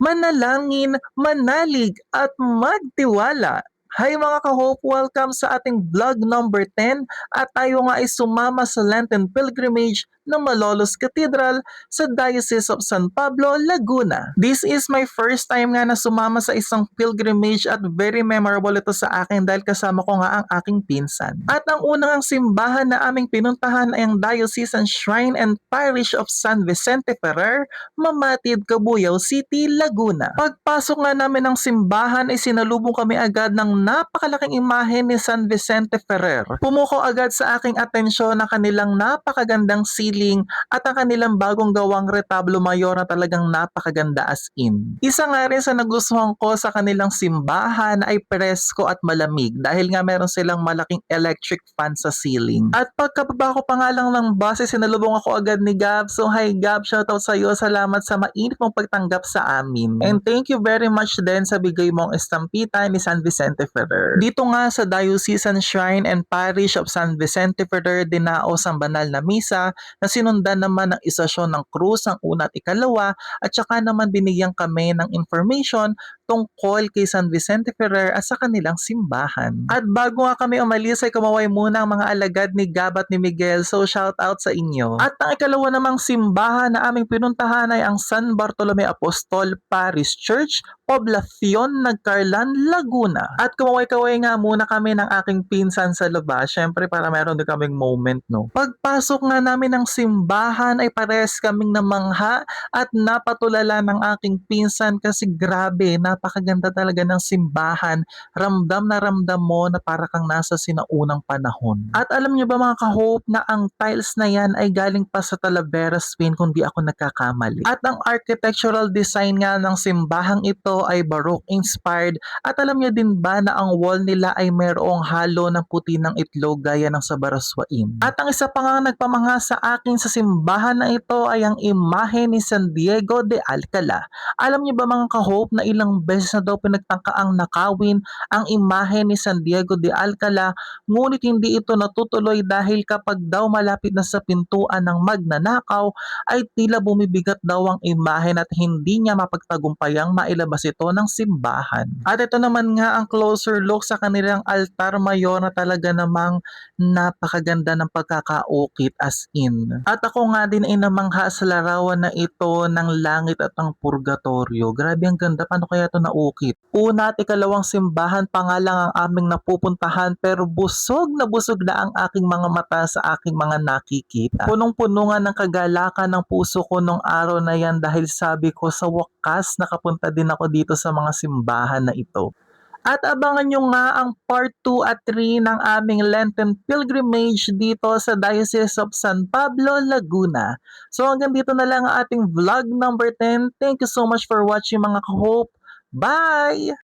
manalangin, manalig at magtiwala. Hi mga ka-hope! Welcome sa ating vlog number 10 at tayo nga ay sumama sa Lenten Pilgrimage ng Malolos Cathedral sa Diocese of San Pablo, Laguna. This is my first time nga na sumama sa isang pilgrimage at very memorable ito sa akin dahil kasama ko nga ang aking pinsan. At ang unang simbahan na aming pinuntahan ay ang Diocesan Shrine and Parish of San Vicente Ferrer, Mamatid, Cabuyao City, Laguna. Pagpasok nga namin ng simbahan ay sinalubong kami agad ng napakalaking imahe ni San Vicente Ferrer. Pumuko agad sa aking atensyon ang kanilang napakagandang ceiling at ang kanilang bagong gawang retablo mayor na talagang napakaganda as in. Isa nga rin sa nagustuhan ko sa kanilang simbahan ay presko at malamig dahil nga meron silang malaking electric fan sa ceiling. At pagkababa ko pa nga lang ng bus ay sinalubong ako agad ni Gab. So hi Gab, shoutout sa iyo. Salamat sa mainit mong pagtanggap sa amin. And thank you very much din sa bigay mong estampita ni San Vicente Ferrer. Dito nga sa Diocesan Shrine and Parish of San Vicente Ferrer dinaos ang banal na misa na sinundan naman ng isasyon ng krus ang una at ikalawa at saka naman binigyan kami ng information tungkol kay San Vicente Ferrer at sa kanilang simbahan. At bago nga kami umalis ay kumaway muna ang mga alagad ni Gab at ni Miguel, so shout out sa inyo. At ang ikalawa namang simbahan na aming pinuntahan ay ang San Bartolome Apostol Parish Church, Poblacion, Nagcarlan, Laguna. At kumaway-kaway nga muna kami ng aking pinsan sa labas, syempre para meron din kaming moment, no. Pagpasok nga namin ng simbahan ay pares kaming namangha at napatulala ng aking pinsan kasi grabe, napakaganda talaga ng simbahan. Ramdam mo na para kang nasa sinaunang panahon. At alam niyo ba mga ka-hope na ang tiles na yan ay galing pa sa Talavera, Spain kung di ako nagkakamali. At ang architectural design nga ng simbahang ito ay Baroque inspired at alam niyo din ba na ang wall nila ay mayroong halo ng puti ng itlog gaya ng sa Baraswain. At ang isa pa nga nagpamangha sa akin sa simbahan na ito ay ang imahe ni San Diego de Alcala. Alam niyo ba mga ka-hope na ilang beses na daw pinagtangkaang nakawin ang imahe ni San Diego de Alcala, ngunit hindi ito natutuloy dahil kapag daw malapit na sa pintuan ng magnanakaw ay tila bumibigat daw ang imahe at hindi niya mapagtagumpayang mailabas ito ng simbahan. At ito naman nga ang closer look sa kanilang altar mayor na talaga namang napakaganda ng pagkakaukit as in. At ako nga din ay namangha sa larawan na ito ng langit at ang purgatorio. Grabe ang ganda, paano kaya ito naukit? Una at ikalawang simbahan pa nga lang ang aming napupuntahan pero busog na ang aking mga mata sa aking mga nakikita. Punong-puno nga ng kagalakan ng puso ko nung araw na yan dahil sabi ko sa wakas nakapunta din ako dito sa mga simbahan na ito. At abangan nyo nga ang part 2 at 3 ng aming Lenten Pilgrimage dito sa Diocese of San Pablo, Laguna. So hanggang dito na lang ang ating vlog number 10. Thank you so much for watching mga ka-hope. Bye!